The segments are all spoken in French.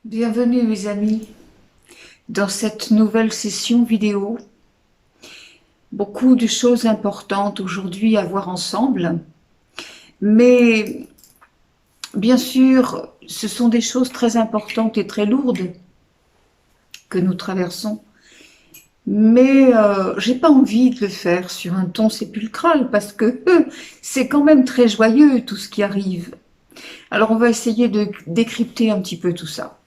Bienvenue mes amis dans cette nouvelle session vidéo. Beaucoup de choses importantes aujourd'hui à voir ensemble, mais bien sûr ce sont des choses très importantes et très lourdes que nous traversons. Mais j'ai pas envie de le faire sur un ton sépulcral parce que c'est quand même très joyeux tout ce qui arrive. Alors on va essayer de décrypter un petit peu tout ça.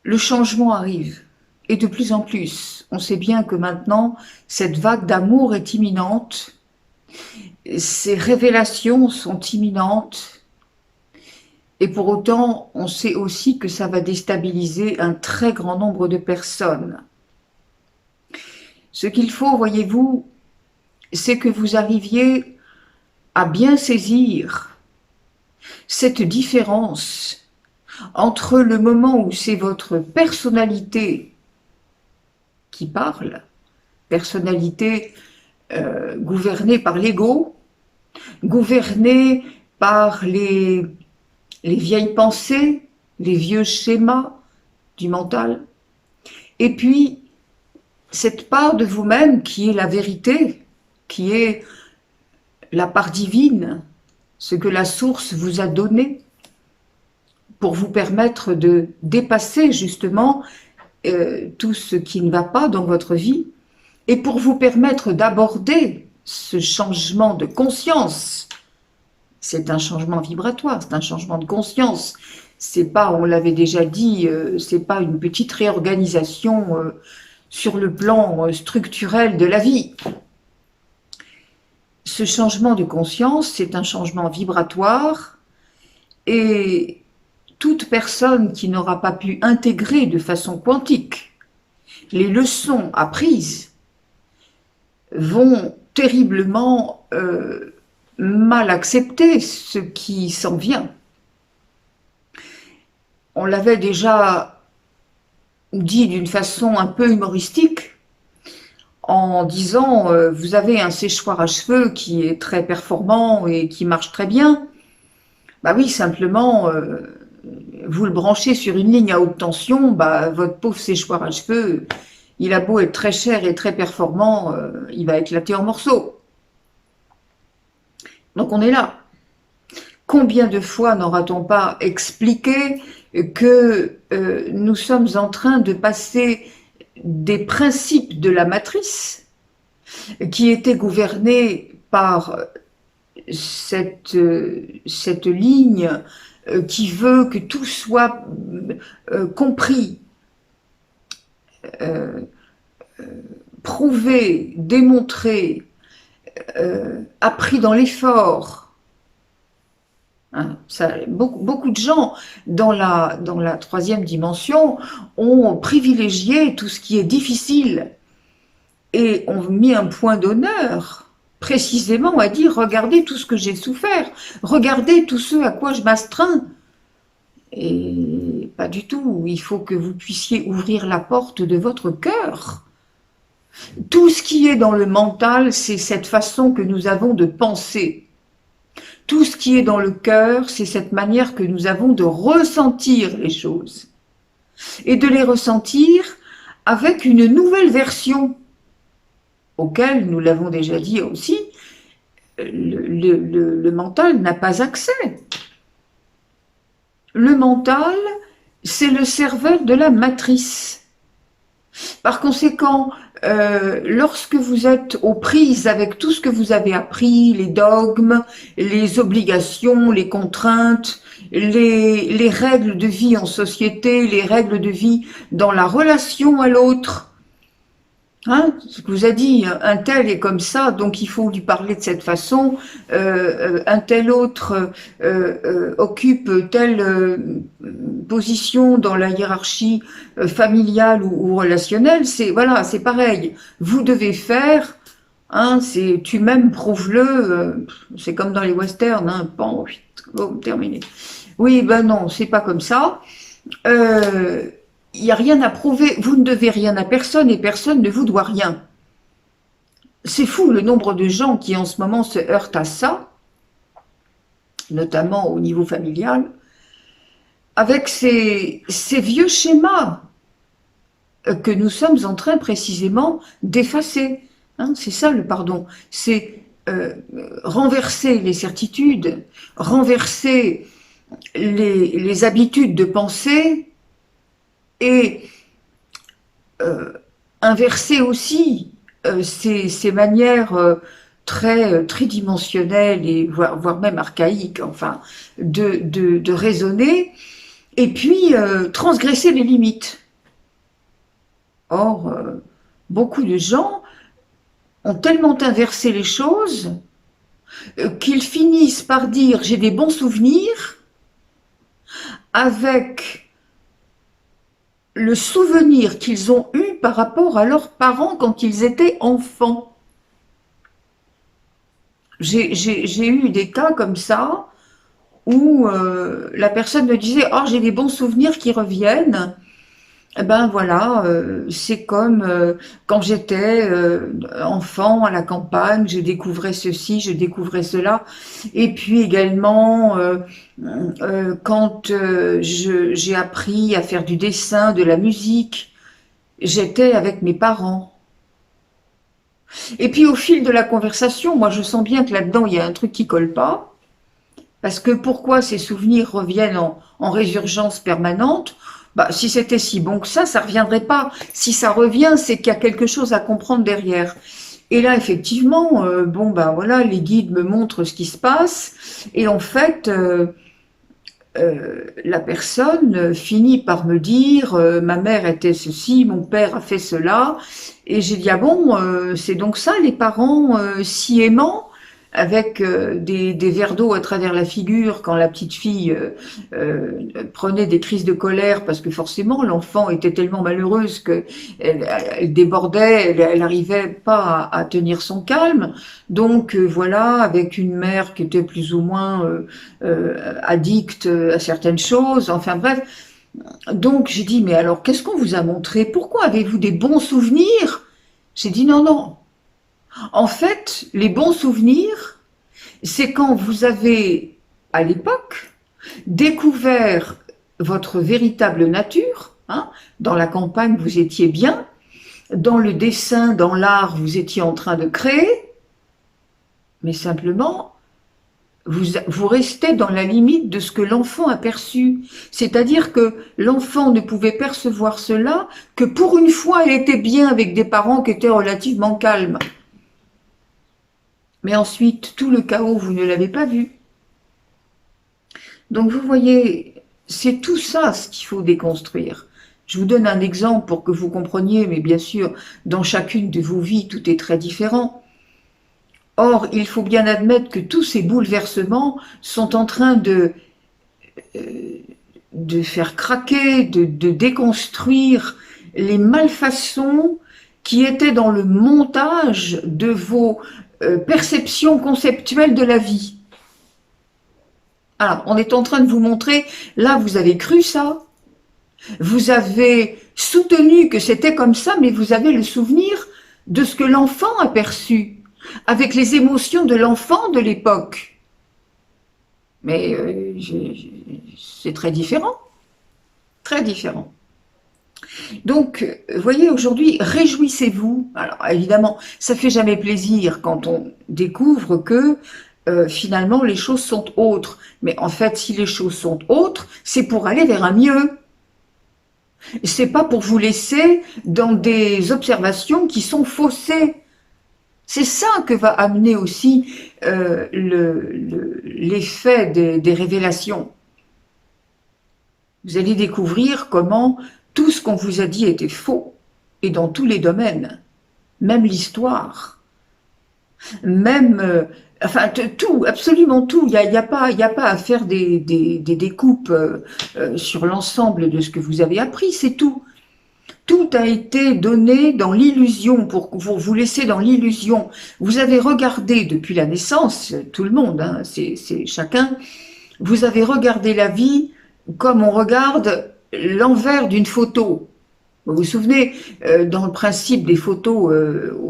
Le changement arrive, et de plus en plus. On sait bien que maintenant, cette vague d'amour est imminente, ces révélations sont imminentes, et pour autant, on sait aussi que ça va déstabiliser un très grand nombre de personnes. Ce qu'il faut, voyez-vous, c'est que vous arriviez à bien saisir cette différence entre le moment où c'est votre personnalité qui parle, personnalité gouvernée par l'ego, gouvernée par les vieilles pensées, les vieux schémas du mental, et puis cette part de vous-même qui est la vérité, qui est la part divine, ce que la source vous a donné pour vous permettre de dépasser justement tout ce qui ne va pas dans votre vie et pour vous permettre d'aborder ce changement de conscience. C'est un changement vibratoire, c'est un changement de conscience. C'est pas, on l'avait déjà dit, c'est pas une petite réorganisation sur le plan structurel de la vie. Ce changement de conscience, c'est un changement vibratoire et toute personne qui n'aura pas pu intégrer de façon quantique les leçons apprises vont terriblement mal accepter ce qui s'en vient. On l'avait déjà dit d'une façon un peu humoristique en disant vous avez un séchoir à cheveux qui est très performant et qui marche très bien. Bah oui, simplement vous le branchez sur une ligne à haute tension, bah votre pauvre séchoir à cheveux, il a beau être très cher et très performant, il va éclater en morceaux. Donc on est là. Combien de fois n'aura-t-on pas expliqué que nous sommes en train de passer des principes de la matrice qui étaient gouvernés par cette ligne qui veut que tout soit compris, prouvé, démontré, appris dans l'effort. Hein, beaucoup de gens dans la troisième dimension ont privilégié tout ce qui est difficile et ont mis un point d'honneur précisément à dire regardez tout ce que j'ai souffert, regardez tout ce à quoi je m'astreins. Et pas du tout, il faut que vous puissiez ouvrir la porte de votre cœur. Tout ce qui est dans le mental, c'est cette façon que nous avons de penser. Tout ce qui est dans le cœur, c'est cette manière que nous avons de ressentir les choses. Et de les ressentir avec une nouvelle version, auquel, nous l'avons déjà dit aussi, le mental n'a pas accès. Le mental, c'est le cerveau de la matrice. Par conséquent, lorsque vous êtes aux prises avec tout ce que vous avez appris, les dogmes, les obligations, les contraintes, les règles de vie en société, les règles de vie dans la relation à l'autre, hein, ce que vous a dit, un tel est comme ça, donc il faut lui parler de cette façon, un tel autre occupe telle position dans la hiérarchie familiale ou relationnelle, c'est voilà, c'est pareil. Vous devez faire, hein, c'est tu m'aimes, prouve-le, c'est comme dans les westerns, hein, bon, terminé. Oui, ben non, c'est pas comme ça. Il n'y a rien à prouver, vous ne devez rien à personne et personne ne vous doit rien. C'est fou le nombre de gens qui en ce moment se heurtent à ça, notamment au niveau familial, avec ces vieux schémas que nous sommes en train précisément d'effacer. Hein, c'est ça le pardon, c'est renverser les certitudes, renverser les habitudes de pensée et inverser aussi ces manières très tridimensionnelles et voire même archaïques, enfin, de raisonner, et puis transgresser les limites. Or, beaucoup de gens ont tellement inversé les choses qu'ils finissent par dire j'ai des bons souvenirs avec le souvenir qu'ils ont eu par rapport à leurs parents quand ils étaient enfants. J'ai eu des cas comme ça où la personne me disait « Oh, j'ai des bons souvenirs qui reviennent ». Eh ben voilà, c'est comme quand j'étais enfant à la campagne, je découvrais ceci, je découvrais cela. Et puis également, quand j'ai appris à faire du dessin, de la musique, j'étais avec mes parents. Et puis au fil de la conversation, moi je sens bien que là-dedans, il y a un truc qui colle pas. Parce que pourquoi ces souvenirs reviennent en résurgence permanente? Bah, si c'était si bon que ça ne reviendrait pas. Si ça revient, c'est qu'il y a quelque chose à comprendre derrière. Et là, effectivement, bon, ben voilà, les guides me montrent ce qui se passe. Et en fait, la personne finit par me dire ma mère était ceci, mon père a fait cela. Et j'ai dit, ah bon, c'est donc ça, les parents si aimants avec des verres d'eau à travers la figure quand la petite fille prenait des crises de colère parce que forcément l'enfant était tellement malheureuse que elle débordait, elle n'arrivait pas à tenir son calme. Donc voilà, avec une mère qui était plus ou moins addicte à certaines choses, enfin bref. Donc j'ai dit, mais alors qu'est-ce qu'on vous a montré? Pourquoi avez-vous des bons souvenirs? J'ai dit non, non. En fait, les bons souvenirs, c'est quand vous avez, à l'époque, découvert votre véritable nature. Hein, dans la campagne, vous étiez bien. Dans le dessin, dans l'art, vous étiez en train de créer. Mais simplement, vous restez dans la limite de ce que l'enfant a perçu. C'est-à-dire que l'enfant ne pouvait percevoir cela que pour une fois, elle était bien avec des parents qui étaient relativement calmes. Mais ensuite, tout le chaos, vous ne l'avez pas vu. Donc vous voyez, c'est tout ça ce qu'il faut déconstruire. Je vous donne un exemple pour que vous compreniez, mais bien sûr, dans chacune de vos vies, tout est très différent. Or, il faut bien admettre que tous ces bouleversements sont en train de faire craquer, de déconstruire les malfaçons qui étaient dans le montage de vos perception conceptuelle de la vie. Alors, on est en train de vous montrer, là vous avez cru ça, vous avez soutenu que c'était comme ça, mais vous avez le souvenir de ce que l'enfant a perçu, avec les émotions de l'enfant de l'époque. Mais c'est très différent, très différent. Donc, vous voyez, aujourd'hui, réjouissez-vous. Alors, évidemment, ça fait jamais plaisir quand on découvre que finalement, les choses sont autres. Mais en fait, si les choses sont autres, c'est pour aller vers un mieux. C'est pas pour vous laisser dans des observations qui sont faussées. C'est ça que va amener aussi l'effet des révélations. Vous allez découvrir comment tout ce qu'on vous a dit était faux, et dans tous les domaines, même l'histoire, même, enfin tout, absolument tout. Il y a pas à faire des découpes sur l'ensemble de ce que vous avez appris, c'est tout. Tout a été donné dans l'illusion, pour vous laisser dans l'illusion. Vous avez regardé depuis la naissance, tout le monde, hein, c'est chacun, vous avez regardé la vie comme on regarde l'envers d'une photo. Vous vous souvenez, dans le principe des photos,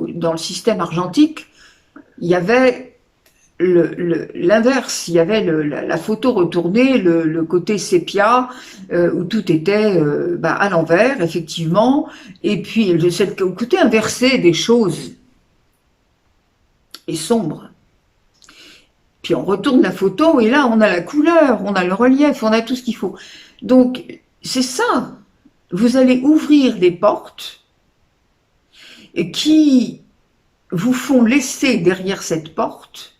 dans le système argentique, il y avait l'inverse, il y avait la photo retournée, le côté sépia, où tout était à l'envers, effectivement, et puis le côté inversé des choses est sombre. Puis on retourne la photo et là on a la couleur, on a le relief, on a tout ce qu'il faut. Donc c'est ça, vous allez ouvrir des portes qui vous font laisser derrière cette porte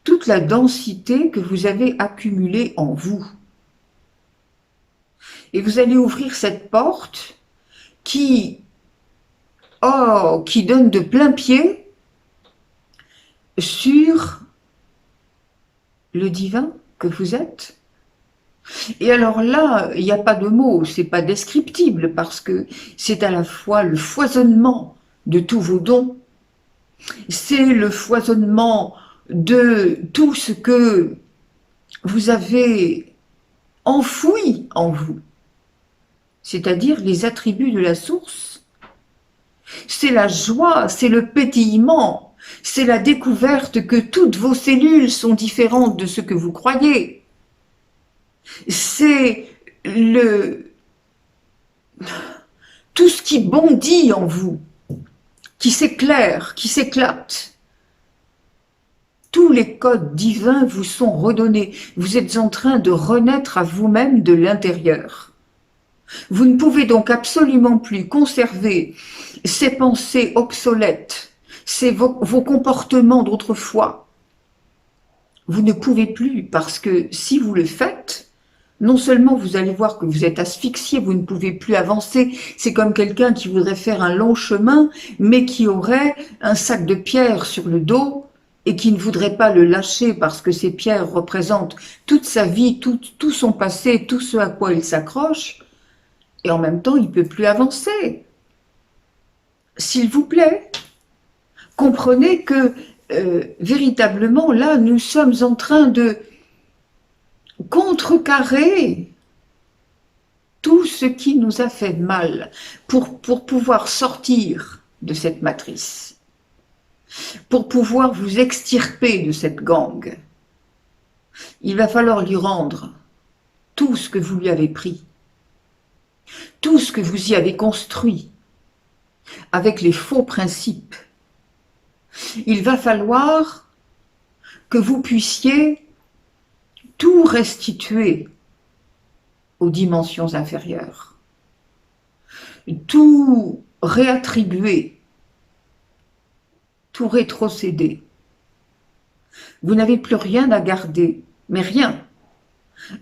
toute la densité que vous avez accumulée en vous. Et vous allez ouvrir cette porte qui donne de plein pied sur le divin que vous êtes. Et alors là, il n'y a pas de mots, c'est pas descriptible parce que c'est à la fois le foisonnement de tous vos dons, c'est le foisonnement de tout ce que vous avez enfoui en vous, c'est-à-dire les attributs de la source. C'est la joie, c'est le pétillement, c'est la découverte que toutes vos cellules sont différentes de ce que vous croyez. C'est tout ce qui bondit en vous, qui s'éclaire, qui s'éclate. Tous les codes divins vous sont redonnés. Vous êtes en train de renaître à vous-même de l'intérieur. Vous ne pouvez donc absolument plus conserver ces pensées obsolètes, vos comportements d'autrefois. Vous ne pouvez plus, parce que si vous le faites, non seulement vous allez voir que vous êtes asphyxié, vous ne pouvez plus avancer, c'est comme quelqu'un qui voudrait faire un long chemin, mais qui aurait un sac de pierres sur le dos, et qui ne voudrait pas le lâcher parce que ces pierres représentent toute sa vie, tout son passé, tout ce à quoi il s'accroche, et en même temps il ne peut plus avancer. S'il vous plaît, comprenez que véritablement là nous sommes en train de contrecarrer tout ce qui nous a fait mal pour pouvoir sortir de cette matrice. Pour pouvoir vous extirper de cette gangue, il va falloir lui rendre tout ce que vous lui avez pris, tout ce que vous y avez construit, avec les faux principes. Il va falloir que vous puissiez tout restituer aux dimensions inférieures, tout réattribuer, tout rétrocéder. Vous n'avez plus rien à garder, mais rien,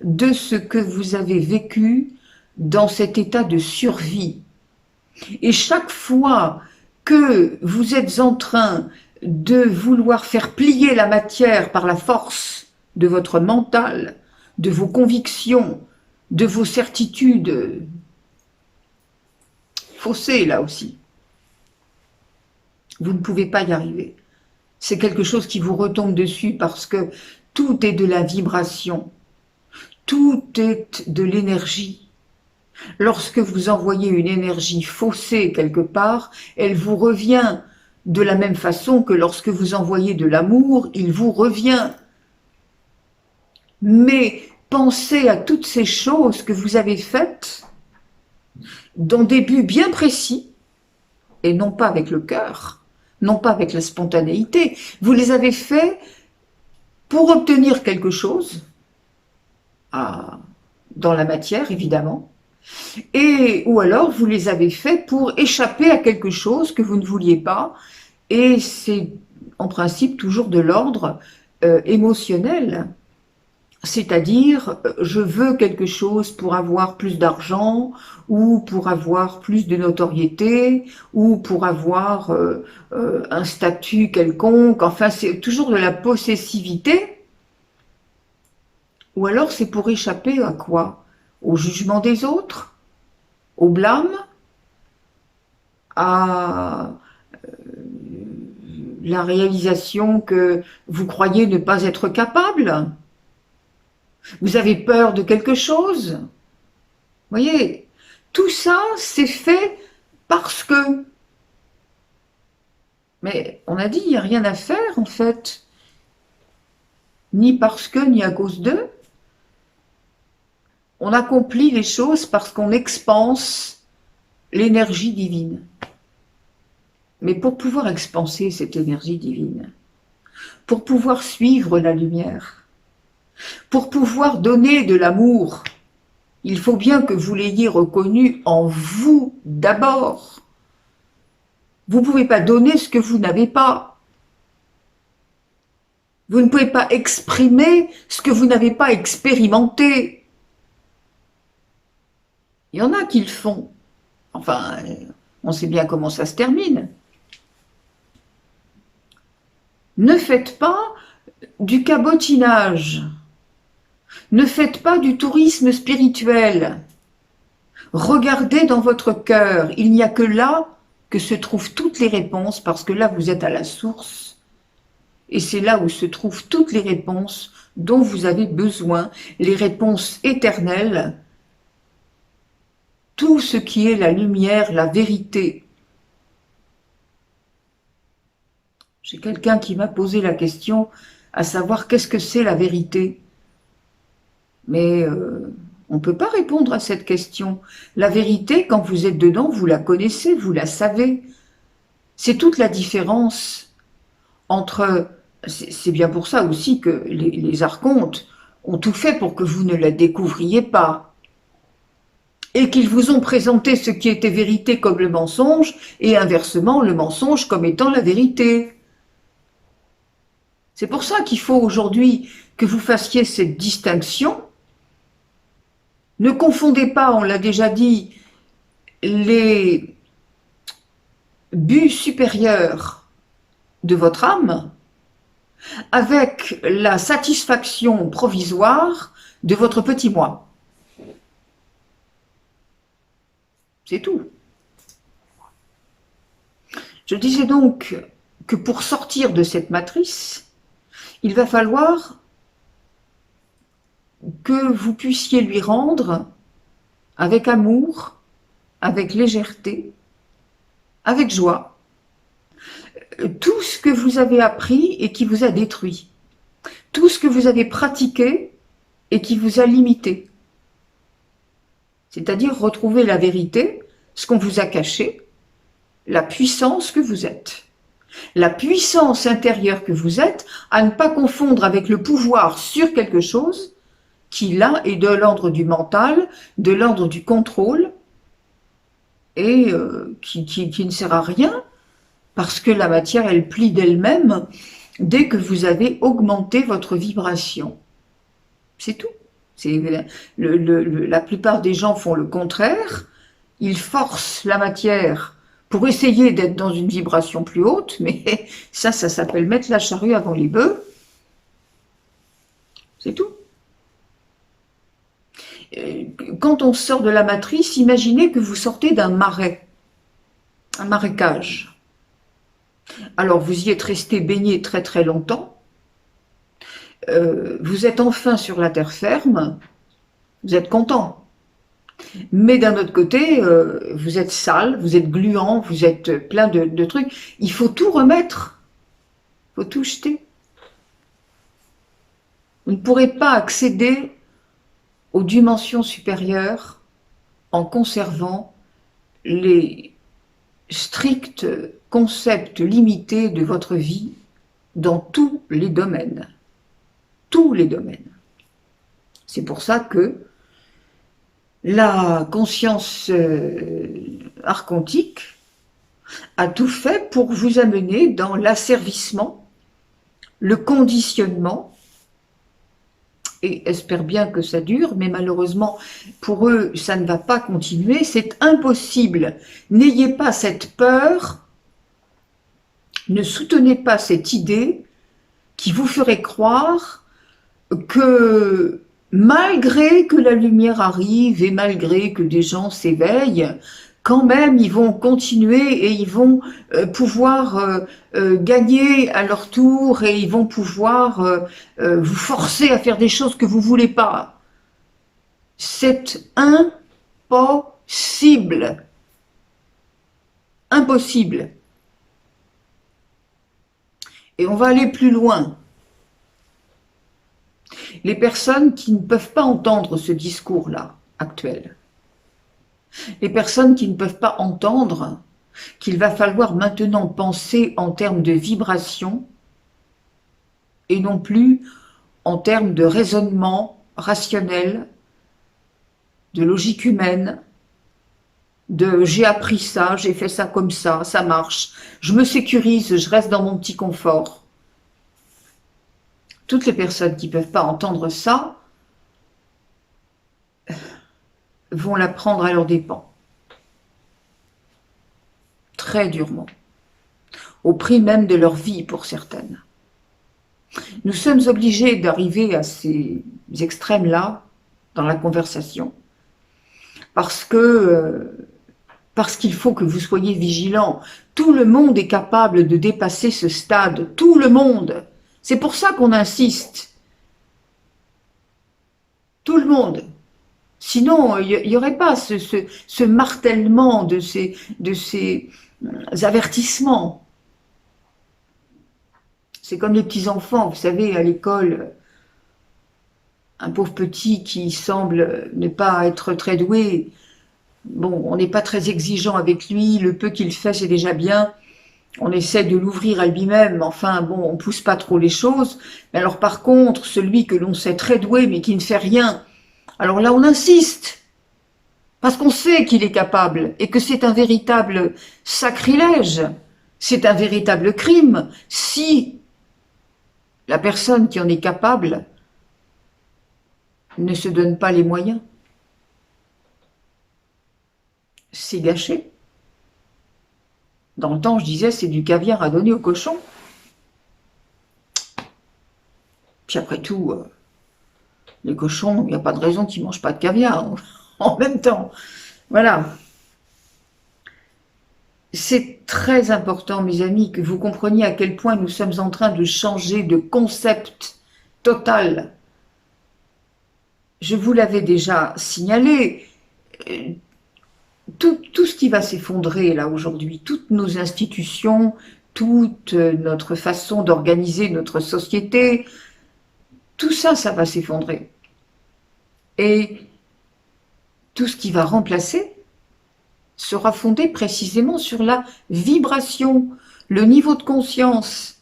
de ce que vous avez vécu dans cet état de survie. Et chaque fois que vous êtes en train de vouloir faire plier la matière par la force de votre mental, de vos convictions, de vos certitudes faussées là aussi, vous ne pouvez pas y arriver. C'est quelque chose qui vous retombe dessus parce que tout est de la vibration, tout est de l'énergie. Lorsque vous envoyez une énergie faussée quelque part, elle vous revient de la même façon que lorsque vous envoyez de l'amour, il vous revient. Mais pensez à toutes ces choses que vous avez faites dans des buts bien précis, et non pas avec le cœur, non pas avec la spontanéité. Vous les avez faits pour obtenir quelque chose, dans la matière évidemment, ou alors vous les avez faits pour échapper à quelque chose que vous ne vouliez pas, et c'est en principe toujours de l'ordre émotionnel. C'est-à-dire, je veux quelque chose pour avoir plus d'argent, ou pour avoir plus de notoriété, ou pour avoir un statut quelconque. Enfin, c'est toujours de la possessivité. Ou alors, c'est pour échapper à quoi? Au jugement des autres? Au blâme? À la réalisation que vous croyez ne pas être capable? Vous avez peur de quelque chose? Vous voyez, tout ça, c'est fait parce que... Mais on a dit, il n'y a rien à faire, en fait. ni parce que, ni à cause d'eux. On accomplit les choses parce qu'on expanse l'énergie divine. Mais pour pouvoir expanser cette énergie divine, pour pouvoir suivre la lumière, pour pouvoir donner de l'amour, il faut bien que vous l'ayez reconnu en vous d'abord. Vous ne pouvez pas donner ce que vous n'avez pas. Vous ne pouvez pas exprimer ce que vous n'avez pas expérimenté. Il y en a qui le font. Enfin, on sait bien comment ça se termine. Ne faites pas du cabotinage. Ne faites pas du tourisme spirituel. Regardez dans votre cœur. Il n'y a que là que se trouvent toutes les réponses, parce que là, vous êtes à la source. Et c'est là où se trouvent toutes les réponses dont vous avez besoin, les réponses éternelles, tout ce qui est la lumière, la vérité. J'ai quelqu'un qui m'a posé la question, à savoir qu'est-ce que c'est la vérité. Mais on ne peut pas répondre à cette question. La vérité, quand vous êtes dedans, vous la connaissez, vous la savez. C'est toute la différence entre... C'est bien pour ça aussi que les archontes ont tout fait pour que vous ne la découvriez pas. Et qu'ils vous ont présenté ce qui était vérité comme le mensonge, et inversement le mensonge comme étant la vérité. C'est pour ça qu'il faut aujourd'hui que vous fassiez cette distinction. Ne confondez pas, on l'a déjà dit, les buts supérieurs de votre âme avec la satisfaction provisoire de votre petit moi. C'est tout. Je disais donc que pour sortir de cette matrice, il va falloir que vous puissiez lui rendre avec amour, avec légèreté, avec joie, tout ce que vous avez appris et qui vous a détruit, tout ce que vous avez pratiqué et qui vous a limité. C'est-à-dire retrouver la vérité, ce qu'on vous a caché, la puissance que vous êtes. La puissance intérieure que vous êtes, à ne pas confondre avec le pouvoir sur quelque chose qui, là, est de l'ordre du mental, de l'ordre du contrôle, et qui ne sert à rien, parce que la matière, elle plie d'elle-même dès que vous avez augmenté votre vibration. C'est tout. La plupart des gens font le contraire, ils forcent la matière pour essayer d'être dans une vibration plus haute, mais ça s'appelle mettre la charrue avant les bœufs. C'est tout. Quand on sort de la matrice, imaginez que vous sortez d'un marais, un marécage. Alors vous y êtes resté baigné très très longtemps, vous êtes enfin sur la terre ferme, vous êtes content. Mais d'un autre côté, vous êtes sale, vous êtes gluant, vous êtes plein de trucs. Il faut tout remettre, il faut tout jeter. Vous ne pourrez pas accéder aux dimensions supérieures en conservant les stricts concepts limités de votre vie dans tous les domaines. Tous les domaines. C'est pour ça que la conscience archontique a tout fait pour vous amener dans l'asservissement, le conditionnement, et espère bien que ça dure, mais malheureusement pour eux ça ne va pas continuer, c'est impossible. N'ayez pas cette peur, ne soutenez pas cette idée qui vous ferait croire que malgré que la lumière arrive et malgré que des gens s'éveillent, quand même ils vont continuer et ils vont pouvoir gagner à leur tour et ils vont pouvoir vous forcer à faire des choses que vous ne voulez pas. C'est impossible. Impossible. Et on va aller plus loin. les personnes qui ne peuvent pas entendre ce discours-là, actuel. Les personnes qui ne peuvent pas entendre qu'il va falloir maintenant penser en termes de vibration et non plus en termes de raisonnement rationnel, de logique humaine, de j'ai appris ça, j'ai fait ça comme ça marche, je me sécurise, je reste dans mon petit confort. Toutes les personnes qui ne peuvent pas entendre ça vont l'apprendre à leurs dépens. Très durement. Au prix même de leur vie pour certaines. Nous sommes obligés d'arriver à ces extrêmes-là dans la conversation parce qu'il faut que vous soyez vigilants. Tout le monde est capable de dépasser ce stade. Tout le monde. C'est pour ça qu'on insiste. Tout le monde. Sinon, il n'y aurait pas ce martèlement de ces avertissements. C'est comme les petits-enfants, vous savez, à l'école, un pauvre petit qui semble ne pas être très doué, bon, on n'est pas très exigeant avec lui, le peu qu'il fait, c'est déjà bien, on essaie de l'ouvrir à lui-même, enfin, bon, on pousse pas trop les choses, mais alors par contre, celui que l'on sait très doué, mais qui ne fait rien, alors là, on insiste, parce qu'on sait qu'il est capable, et que c'est un véritable sacrilège, c'est un véritable crime, si la personne qui en est capable ne se donne pas les moyens. C'est gâché. Dans le temps, je disais, c'est du caviar à donner au cochon. Puis après tout, les cochons, il n'y a pas de raison qu'ils ne mangent pas de caviar en même temps. Voilà. C'est très important, mes amis, que vous compreniez à quel point nous sommes en train de changer de concept total. Je vous l'avais déjà signalé, tout ce qui va s'effondrer là aujourd'hui, toutes nos institutions, toute notre façon d'organiser notre société, tout ça, ça va s'effondrer. Et tout ce qui va remplacer sera fondé précisément sur la vibration, le niveau de conscience,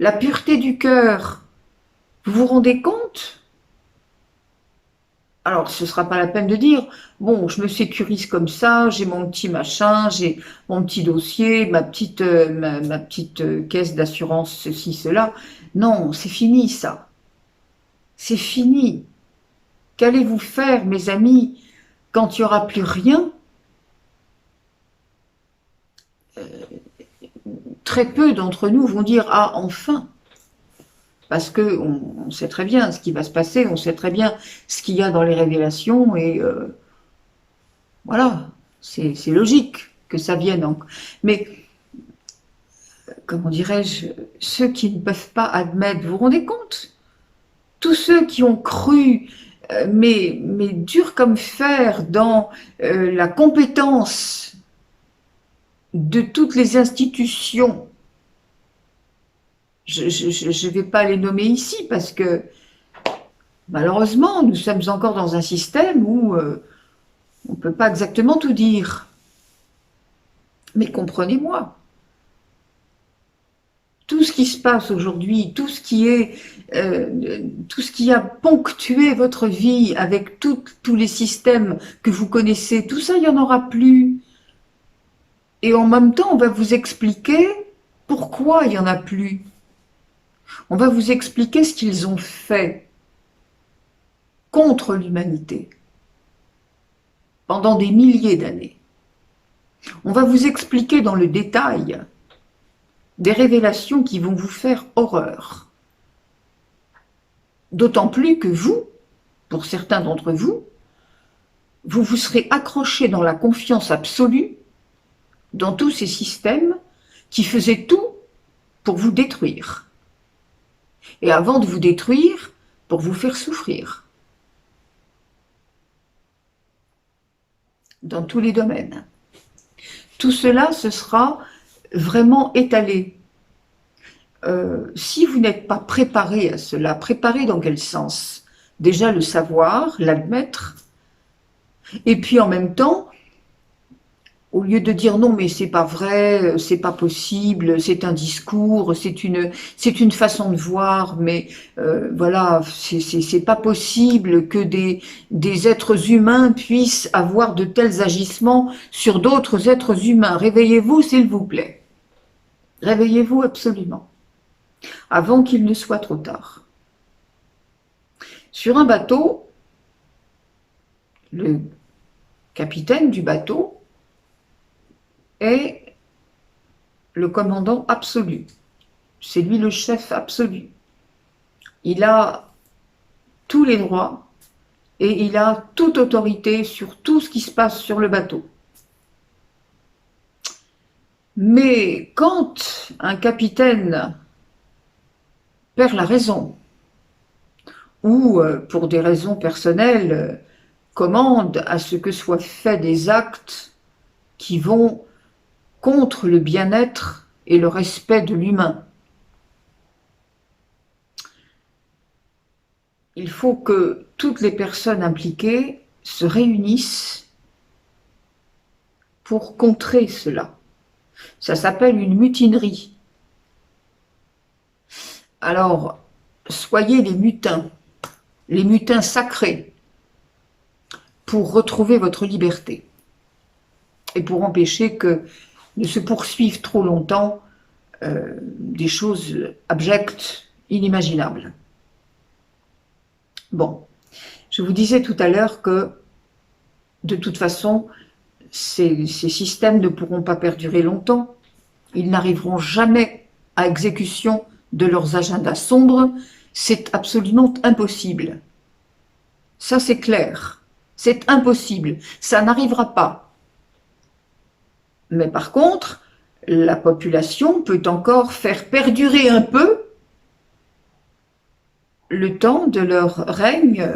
la pureté du cœur. Vous vous rendez compte ? Alors, ce ne sera pas la peine de dire, bon, je me sécurise comme ça, j'ai mon petit machin, j'ai mon petit dossier, ma petite caisse d'assurance, ceci, cela. Non, c'est fini ça. C'est fini. Qu'allez-vous faire, mes amis, quand il n'y aura plus rien ? Très peu d'entre nous vont dire « Ah, enfin !» Parce qu'on sait très bien ce qui va se passer, on sait très bien ce qu'il y a dans les révélations, et voilà, c'est logique que ça vienne. Mais, comment dirais-je, ceux qui ne peuvent pas admettre, vous vous rendez compte ? Tous ceux qui ont cru, mais dur comme fer, dans la compétence de toutes les institutions. Je ne vais pas les nommer ici parce que malheureusement nous sommes encore dans un système où on ne peut pas exactement tout dire. Mais comprenez-moi, tout ce qui se passe aujourd'hui, tout ce qui a ponctué votre vie avec tous les systèmes que vous connaissez, tout ça, il n'y en aura plus. Et en même temps, on va vous expliquer pourquoi il n'y en a plus. On va vous expliquer ce qu'ils ont fait contre l'humanité pendant des milliers d'années. On va vous expliquer dans le détail des révélations qui vont vous faire horreur. D'autant plus que vous, pour certains d'entre vous, vous vous serez accrochés dans la confiance absolue dans tous ces systèmes qui faisaient tout pour vous détruire. Et avant de vous détruire, pour vous faire souffrir. Dans tous les domaines. Tout cela, ce sera vraiment étalé. Si vous n'êtes pas préparé à cela, préparé dans quel sens ? déjà le savoir, l'admettre, et puis en même temps, au lieu de dire non mais c'est pas vrai, c'est pas possible, c'est un discours, c'est une façon de voir, mais voilà, c'est pas possible que des êtres humains puissent avoir de tels agissements sur d'autres êtres humains. Réveillez-vous s'il vous plaît. Réveillez-vous absolument, avant qu'il ne soit trop tard. Sur un bateau, le capitaine du bateau est le commandant absolu. C'est lui le chef absolu. Il a tous les droits et il a toute autorité sur tout ce qui se passe sur le bateau. Mais quand un capitaine perd la raison, ou pour des raisons personnelles, commande à ce que soient faits des actes qui vont contre le bien-être et le respect de l'humain, il faut que toutes les personnes impliquées se réunissent pour contrer cela. Ça s'appelle une mutinerie. Alors, soyez les mutins sacrés, pour retrouver votre liberté et pour empêcher que ne se poursuivent trop longtemps des choses abjectes, inimaginables. Bon, je vous disais tout à l'heure que de toute façon, ces systèmes ne pourront pas perdurer longtemps. Ils n'arriveront jamais à exécution de leurs agendas sombres. C'est absolument impossible. Ça, c'est clair. C'est impossible. Ça n'arrivera pas. Mais par contre, la population peut encore faire perdurer un peu le temps de leur règne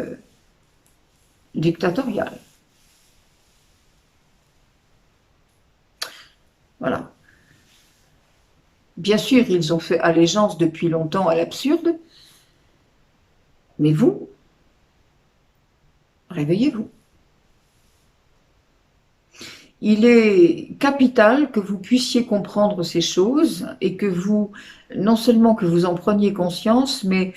dictatorial. Voilà. Bien sûr, ils ont fait allégeance depuis longtemps à l'absurde, mais vous, réveillez-vous. Il est capital que vous puissiez comprendre ces choses et que vous, non seulement que vous en preniez conscience, mais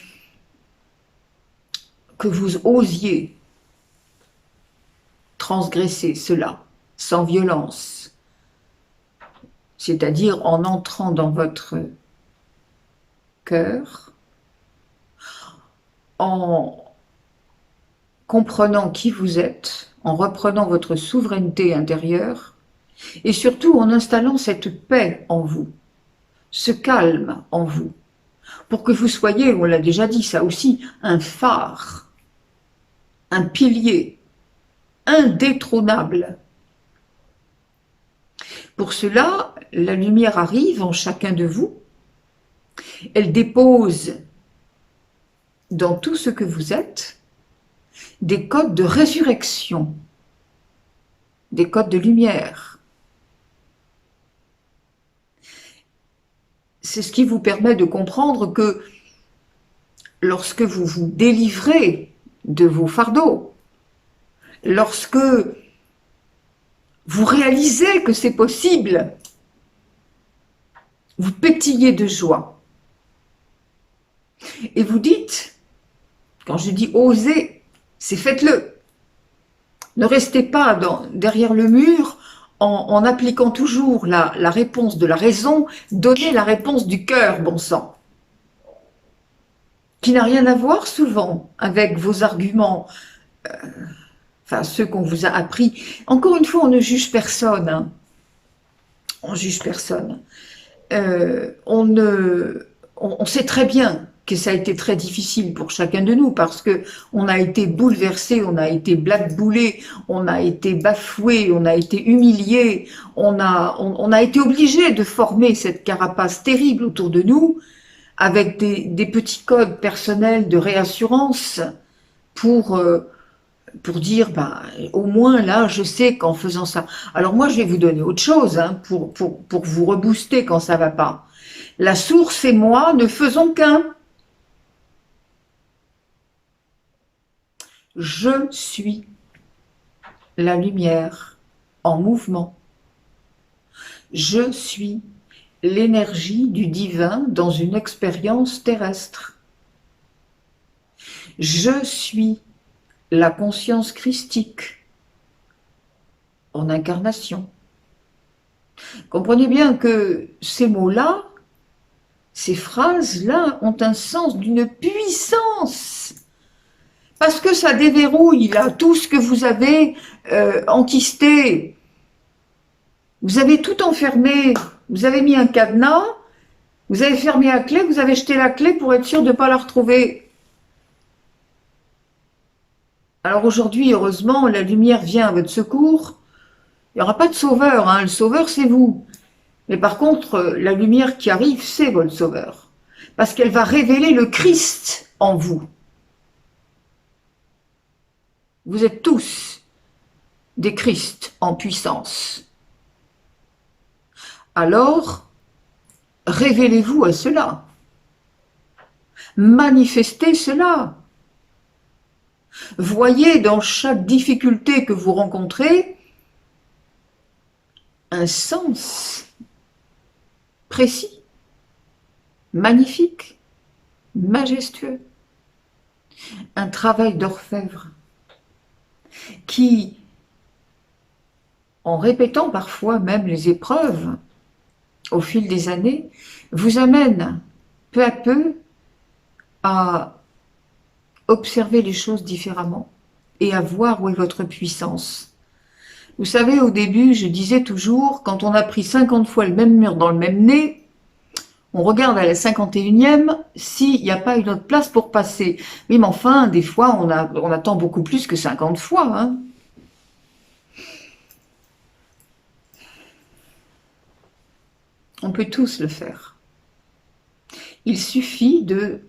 que vous osiez transgresser cela sans violence, c'est-à-dire en entrant dans votre cœur, en comprenant qui vous êtes, en reprenant votre souveraineté intérieure et surtout en installant cette paix en vous, ce calme en vous, pour que vous soyez, on l'a déjà dit ça aussi, un phare, un pilier indétrônable. Pour cela, la lumière arrive en chacun de vous, elle dépose dans tout ce que vous êtes des codes de résurrection, des codes de lumière. C'est ce qui vous permet de comprendre que lorsque vous vous délivrez de vos fardeaux, lorsque vous réalisez que c'est possible, vous pétillez de joie. Et vous dites, quand je dis oser, c'est faites-le. Ne restez pas derrière le mur en appliquant toujours la réponse de la raison, donnez la réponse du cœur, bon sang, qui n'a rien à voir souvent avec vos arguments, enfin ceux qu'on vous a appris. Encore une fois, on ne juge personne, hein. On juge personne. On sait très bien que ça a été très difficile pour chacun de nous parce que on a été bouleversé, on a été blackboulé, on a été bafoué, on a été humilié, on a été obligé de former cette carapace terrible autour de nous avec des petits codes personnels de réassurance pour dire, ben, au moins là, je sais qu'en faisant ça. Alors moi, je vais vous donner autre chose hein, pour vous rebooster quand ça va pas. La source et moi ne faisons qu'un. Je suis la lumière en mouvement. Je suis l'énergie du divin dans une expérience terrestre. Je suis la conscience christique en incarnation. Comprenez bien que ces mots-là, ces phrases-là ont un sens d'une puissance, parce que ça déverrouille là tout ce que vous avez enquisté. Vous avez tout enfermé, vous avez mis un cadenas, vous avez fermé la clé, vous avez jeté la clé pour être sûr de ne pas la retrouver. Alors aujourd'hui, heureusement, la lumière vient à votre secours. Il n'y aura pas de sauveur, hein. Le sauveur c'est vous. Mais par contre, la lumière qui arrive, c'est votre sauveur. Parce qu'elle va révéler le Christ en vous. Vous êtes tous des Christ en puissance. Alors, révélez-vous à cela. Manifestez cela. Voyez dans chaque difficulté que vous rencontrez un sens précis, magnifique, majestueux. Un travail d'orfèvre qui, en répétant parfois même les épreuves au fil des années, vous amène peu à peu à observer les choses différemment et à voir où est votre puissance. Vous savez, au début, je disais toujours, quand on a pris 50 fois le même mur dans le même nez, on regarde à la 51e s'il n'y a pas une autre place pour passer. Oui, mais enfin, des fois, on attend beaucoup plus que 50 fois. Hein. On peut tous le faire. Il suffit de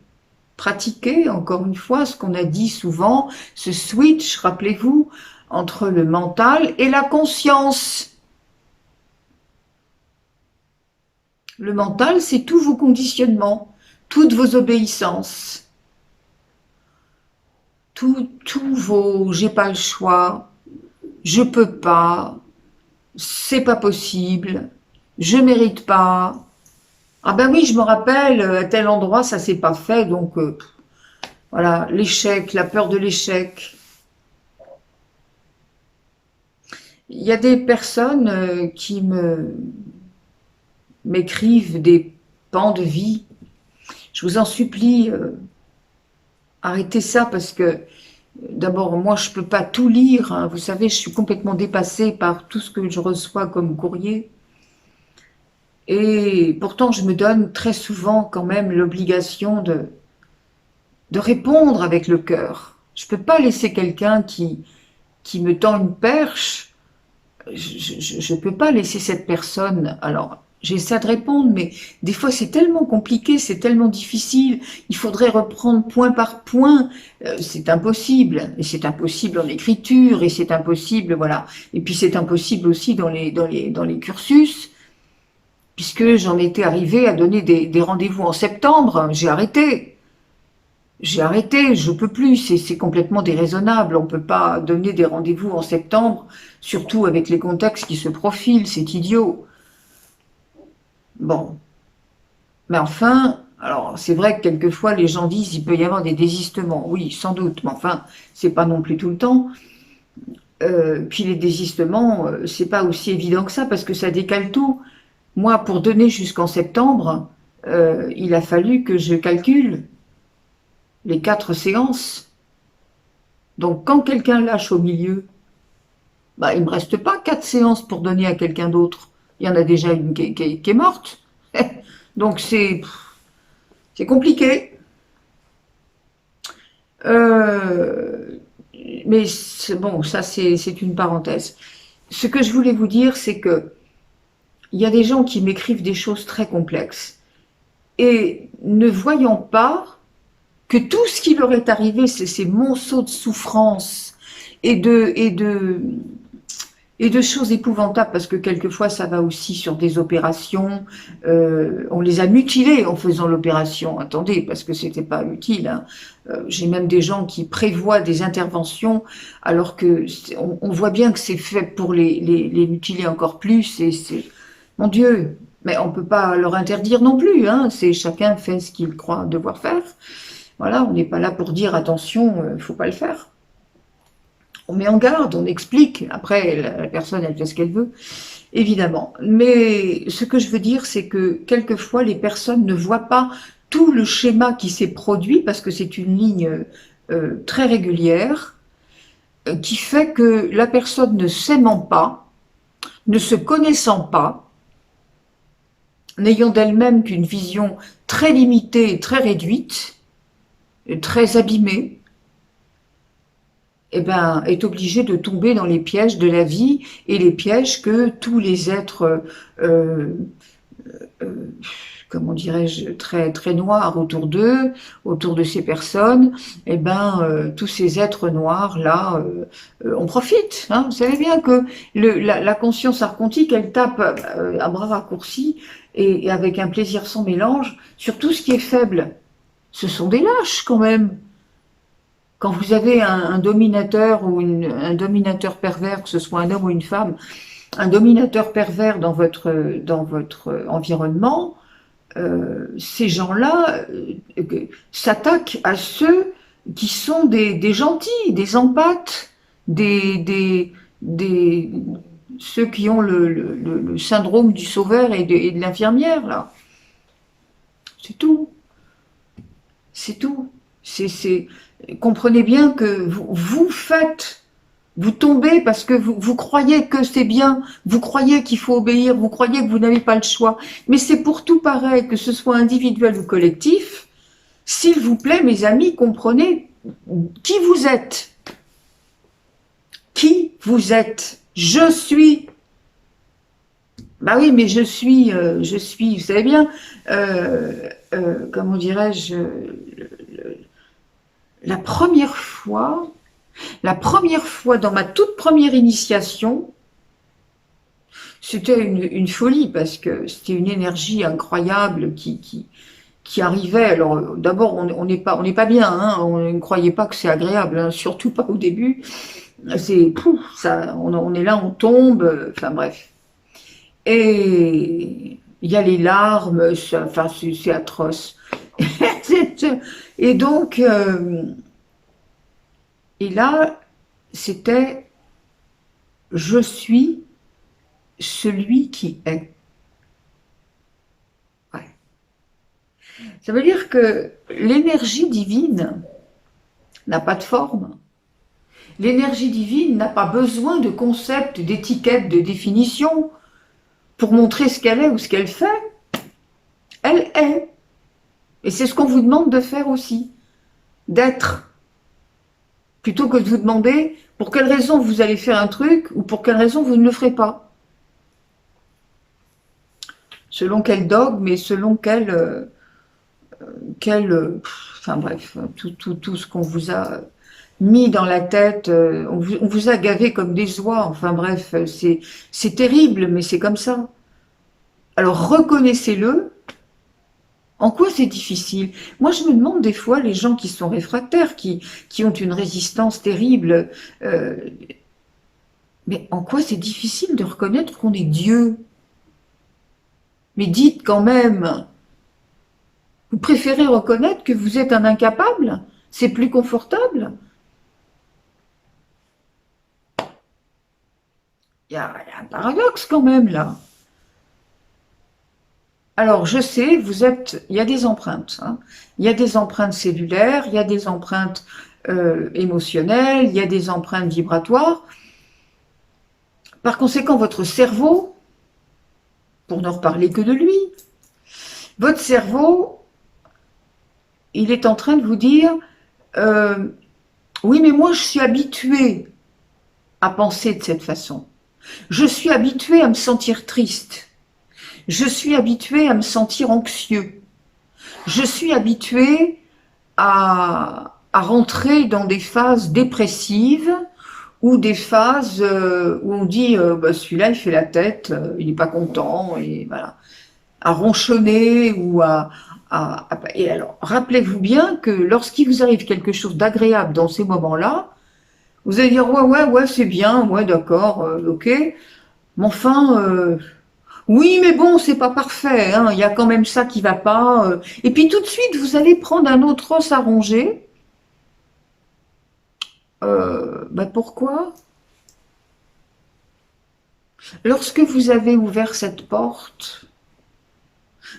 pratiquer, encore une fois, ce qu'on a dit souvent, ce switch, rappelez-vous, entre le mental et la conscience. Le mental, c'est tous vos conditionnements, toutes vos obéissances, tous vos « j'ai pas le choix »,« je peux pas »,« c'est pas possible »,« je mérite pas ». Ah ben oui, je me rappelle, à tel endroit, ça s'est pas fait, donc voilà, l'échec, la peur de l'échec. Il y a des personnes qui m'écrivent des pans de vie. Je vous en supplie, arrêtez ça parce que d'abord, moi, je peux pas tout lire. Hein. Vous savez, je suis complètement dépassée par tout ce que je reçois comme courrier. Et pourtant, je me donne très souvent quand même l'obligation de répondre avec le cœur. Je peux pas laisser quelqu'un qui me tend une perche. Je peux pas laisser cette personne. Alors, j'essaie de répondre, mais des fois c'est tellement compliqué, c'est tellement difficile. Il faudrait reprendre point par point. C'est impossible. Et c'est impossible en écriture, et c'est impossible, voilà. Et puis c'est impossible aussi dans les cursus, puisque j'en étais arrivée à donner des rendez-vous en septembre. J'ai arrêté. Je peux plus, c'est complètement déraisonnable. On peut pas donner des rendez-vous en septembre, surtout avec les contextes qui se profilent, c'est idiot. Bon, mais enfin, alors c'est vrai que quelquefois les gens disent il peut y avoir des désistements. Oui, sans doute, mais enfin, c'est pas non plus tout le temps. Puis les désistements, c'est pas aussi évident que ça parce que ça décale tout. Moi, pour donner jusqu'en septembre, il a fallu que je calcule les 4 séances. Donc quand quelqu'un lâche au milieu, bah, il ne me reste pas 4 séances pour donner à quelqu'un d'autre. Il y en a déjà une qui est morte. Donc c'est compliqué. Mais bon, ça c'est une parenthèse. Ce que je voulais vous dire, c'est que il y a des gens qui m'écrivent des choses très complexes. Et ne voyant pas que tout ce qui leur est arrivé, c'est ces monceaux de souffrance et et de choses épouvantables, parce que quelquefois ça va aussi sur des opérations, on les a mutilés en faisant l'opération, attendez, parce que c'était pas utile, hein. J'ai même des gens qui prévoient des interventions, alors que on voit bien que c'est fait pour les mutiler encore plus, et c'est, mon Dieu, mais on peut pas leur interdire non plus, hein, c'est chacun fait ce qu'il croit devoir faire, voilà, on n'est pas là pour dire attention, faut pas le faire. On met en garde, on explique. Après, la personne, elle fait ce qu'elle veut, évidemment. Mais ce que je veux dire, c'est que quelquefois, les personnes ne voient pas tout le schéma qui s'est produit, parce que c'est une ligne très régulière, qui fait que la personne ne s'aimant pas, ne se connaissant pas, n'ayant d'elle-même qu'une vision très limitée, très réduite, très abîmée, eh ben, est obligé de tomber dans les pièges de la vie et les pièges que tous les êtres, euh, comment dirais-je, très, très noirs autour d'eux, autour de ces personnes, eh ben, tous ces êtres noirs-là, on profite. Hein. Vous savez bien que la conscience archontique, elle tape à bras raccourcis et avec un plaisir sans mélange sur tout ce qui est faible. Ce sont des lâches quand même. Quand vous avez un dominateur ou un dominateur pervers, que ce soit un homme ou une femme, un dominateur pervers dans votre environnement, ces gens-là s'attaquent à ceux qui sont des gentils, des empathes, des ceux qui ont le syndrome du sauveur et de l'infirmière, là. C'est tout. C'est tout. Comprenez bien que vous faites, vous tombez parce que vous croyez que c'est bien, vous croyez qu'il faut obéir, vous croyez que vous n'avez pas le choix. Mais c'est pour tout pareil, que ce soit individuel ou collectif. S'il vous plaît, mes amis, comprenez qui vous êtes. Qui vous êtes. Je suis. Bah oui, mais je suis, vous savez bien, comment dirais-je, la première fois dans ma toute première initiation, c'était une folie parce que c'était une énergie incroyable qui arrivait. Alors d'abord, on n'est pas bien, hein, on ne croyait pas que c'est agréable, hein, surtout pas au début. C'est ça, on est là, on tombe, enfin bref. Et il y a les larmes, enfin c'est atroce. Et donc, et là, c'était « je suis celui qui est ». Ouais. Ça veut dire que l'énergie divine n'a pas de forme. L'énergie divine n'a pas besoin de concepts, d'étiquettes, de définitions pour montrer ce qu'elle est ou ce qu'elle fait. Elle est. Et c'est ce qu'on vous demande de faire aussi, d'être. Plutôt que de vous demander pour quelle raison vous allez faire un truc ou pour quelle raison vous ne le ferez pas. Selon quel dogme et selon enfin bref, tout ce qu'on vous a mis dans la tête, on vous a gavé comme des oies, enfin bref, c'est terrible, mais c'est comme ça. Alors reconnaissez-le. En quoi c'est difficile? Moi, je me demande des fois, les gens qui sont réfractaires, qui ont une résistance terrible, mais en quoi c'est difficile de reconnaître qu'on est Dieu? Mais dites quand même, vous préférez reconnaître que vous êtes un incapable? C'est plus confortable? Il y a un paradoxe quand même là. Alors, je sais, il y a des empreintes. Hein. Il y a des empreintes cellulaires, il y a des empreintes émotionnelles, il y a des empreintes vibratoires. Par conséquent, votre cerveau, pour ne reparler que de lui, votre cerveau, il est en train de vous dire oui, mais moi, je suis habitué à penser de cette façon. Je suis habitué à me sentir triste. Je suis habitué à me sentir anxieux. Je suis habitué à rentrer dans des phases dépressives ou des phases où on dit bah, celui-là il fait la tête, il n'est pas content, et voilà, à ronchonner ou Et alors, rappelez-vous bien que lorsqu'il vous arrive quelque chose d'agréable dans ces moments-là, vous allez dire ouais, c'est bien, ouais, d'accord, ok, mais enfin, oui, mais bon, c'est pas parfait, hein, il y a quand même ça qui va pas. Et puis tout de suite, vous allez prendre un autre os à ronger. Bah pourquoi? Lorsque vous avez ouvert cette porte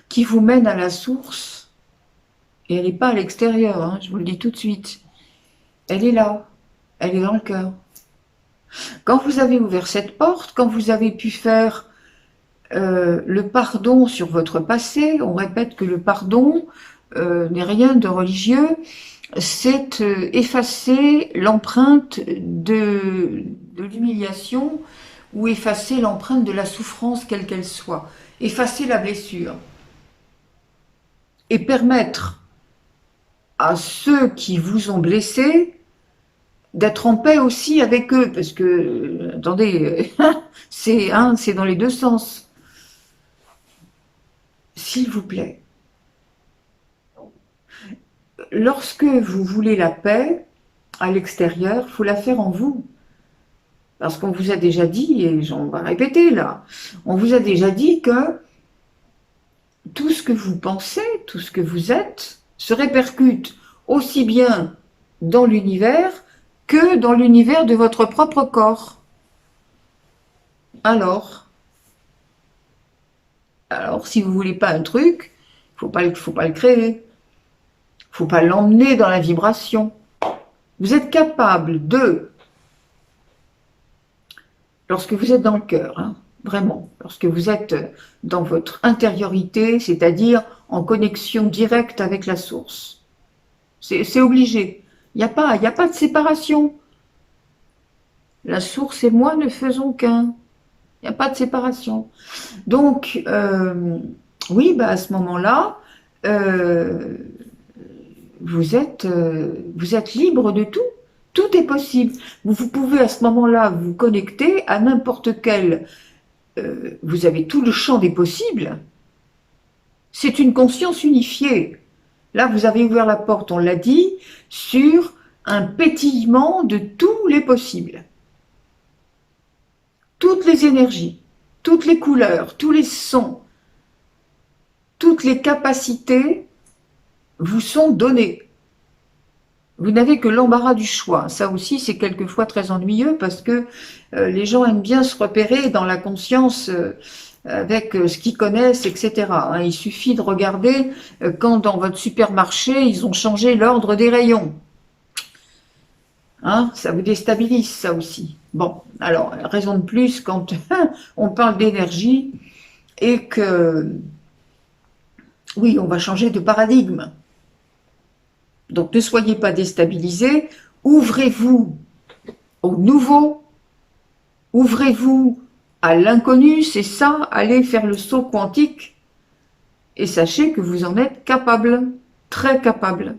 qui vous mène à la source, et elle n'est pas à l'extérieur, hein, je vous le dis tout de suite, elle est là, elle est dans le cœur. Quand vous avez ouvert cette porte, quand vous avez pu faire le pardon sur votre passé, on répète que le pardon n'est rien de religieux, c'est effacer l'empreinte de l'humiliation ou effacer l'empreinte de la souffrance quelle qu'elle soit, effacer la blessure et permettre à ceux qui vous ont blessé d'être en paix aussi avec eux, parce que, attendez, c'est dans les deux sens. S'il vous plaît, lorsque vous voulez la paix à l'extérieur, il faut la faire en vous. Parce qu'on vous a déjà dit, et j'en vais répéter là, on vous a déjà dit que tout ce que vous pensez, tout ce que vous êtes, se répercute aussi bien dans l'univers que dans l'univers de votre propre corps. Alors, si vous voulez pas un truc, faut pas le créer. Faut pas l'emmener dans la vibration. Vous êtes capable de, lorsque vous êtes dans le cœur, hein, vraiment, lorsque vous êtes dans votre intériorité, c'est-à-dire en connexion directe avec la source. C'est obligé. Il n'y a pas de séparation. La source et moi ne faisons qu'un. Il n'y a pas de séparation. Donc, oui, bah à ce moment-là, euh, vous êtes libre de tout. Tout est possible. Vous pouvez à ce moment-là vous connecter à n'importe quel. Vous avez tout le champ des possibles. C'est une conscience unifiée. Là, vous avez ouvert la porte, on l'a dit, sur un pétillement de tous les possibles. Toutes les énergies, toutes les couleurs, tous les sons, toutes les capacités vous sont données. Vous n'avez que l'embarras du choix. Ça aussi, c'est quelquefois très ennuyeux parce que les gens aiment bien se repérer dans la conscience avec ce qu'ils connaissent, etc. Il suffit de regarder quand dans votre supermarché, ils ont changé l'ordre des rayons. Ça vous déstabilise, ça aussi. Bon, alors, raison de plus, quand on parle d'énergie et que, oui, on va changer de paradigme. Donc, ne soyez pas déstabilisés, ouvrez-vous au nouveau, ouvrez-vous à l'inconnu, c'est ça, allez faire le saut quantique et sachez que vous en êtes capable, très capable.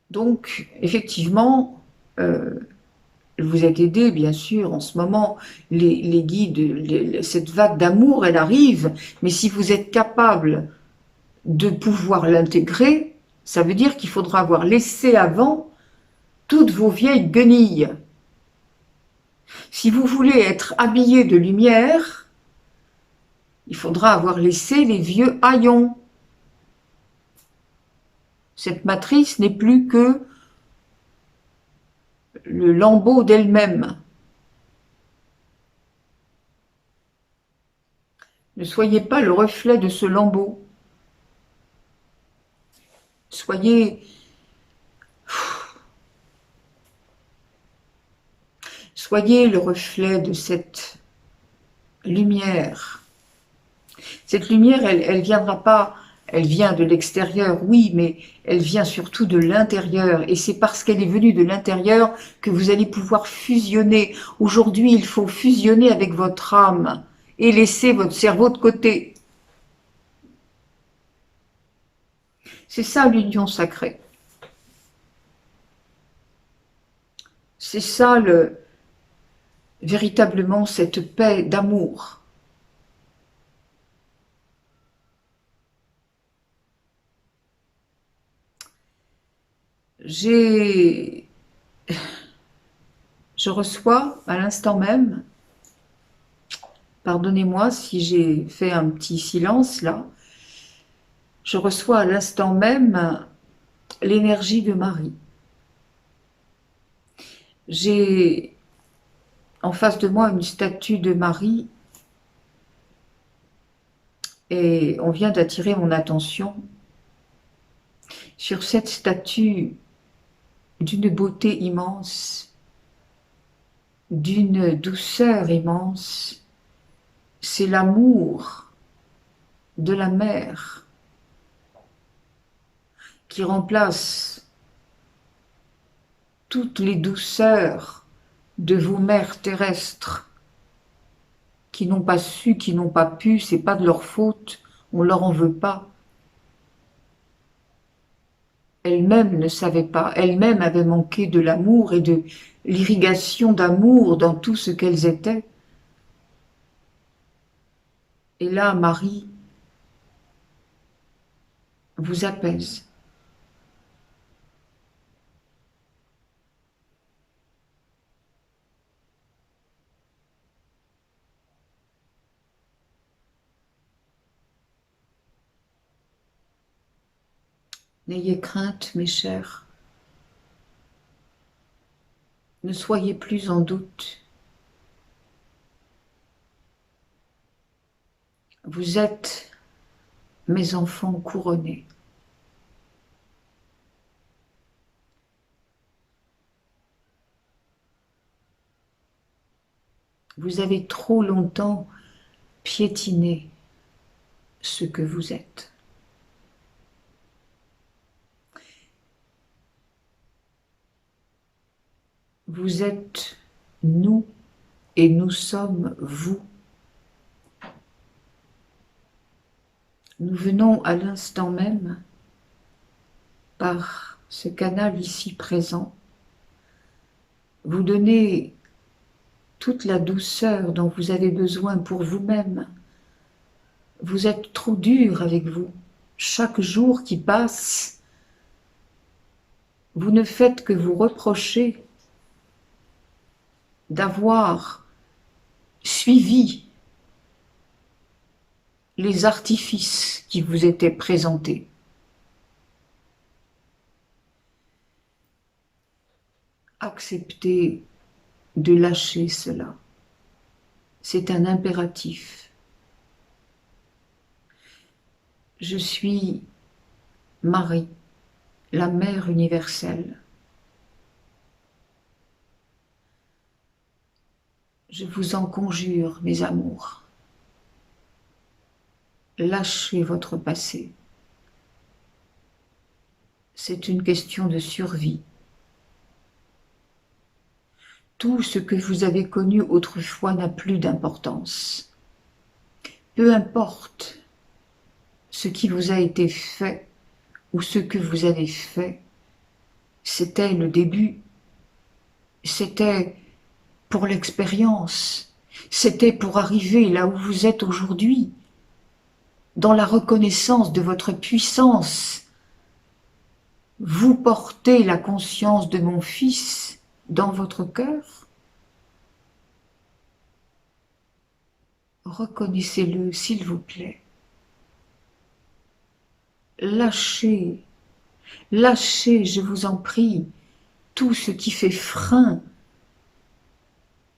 Donc, effectivement, vous êtes aidé, bien sûr, en ce moment, les guides, cette vague d'amour, elle arrive, mais si vous êtes capable de pouvoir l'intégrer, ça veut dire qu'il faudra avoir laissé avant toutes vos vieilles guenilles. Si vous voulez être habillé de lumière, il faudra avoir laissé les vieux haillons. Cette matrice n'est plus que le lambeau d'elle-même. Ne soyez pas le reflet de ce lambeau. Soyez le reflet de cette lumière. Cette lumière, elle viendra pas, elle vient de l'extérieur, oui, mais elle vient surtout de l'intérieur. Et c'est parce qu'elle est venue de l'intérieur que vous allez pouvoir fusionner. Aujourd'hui, il faut fusionner avec votre âme et laisser votre cerveau de côté. C'est ça l'union sacrée. C'est ça, véritablement, cette paix d'amour. Je reçois à l'instant même, pardonnez-moi si j'ai fait un petit silence là, je reçois à l'instant même l'énergie de Marie. J'ai en face de moi une statue de Marie et on vient d'attirer mon attention sur cette statue d'une beauté immense, d'une douceur immense. C'est l'amour de la mère qui remplace toutes les douceurs de vos mères terrestres qui n'ont pas su, qui n'ont pas pu, c'est pas de leur faute, on leur en veut pas. Elles-mêmes ne savaient pas, elles-mêmes avaient manqué de l'amour et de l'irrigation d'amour dans tout ce qu'elles étaient. Et là, Marie vous apaise. N'ayez crainte, mes chers. Ne soyez plus en doute. Vous êtes mes enfants couronnés. Vous avez trop longtemps piétiné ce que vous êtes. Vous êtes nous et nous sommes vous. Nous venons à l'instant même, par ce canal ici présent, vous donner toute la douceur dont vous avez besoin pour vous-même. Vous êtes trop dur avec vous. Chaque jour qui passe, vous ne faites que vous reprocher d'avoir suivi les artifices qui vous étaient présentés. Acceptez de lâcher cela. C'est un impératif. Je suis Marie, la Mère universelle. Je vous en conjure, mes amours. Lâchez votre passé. C'est une question de survie. Tout ce que vous avez connu autrefois n'a plus d'importance. Peu importe ce qui vous a été fait ou ce que vous avez fait, c'était le début. C'était pour l'expérience. C'était pour arriver là où vous êtes aujourd'hui, dans la reconnaissance de votre puissance. Vous portez la conscience de mon Fils dans votre cœur. Reconnaissez-le, s'il vous plaît. Lâchez, lâchez, je vous en prie, tout ce qui fait frein,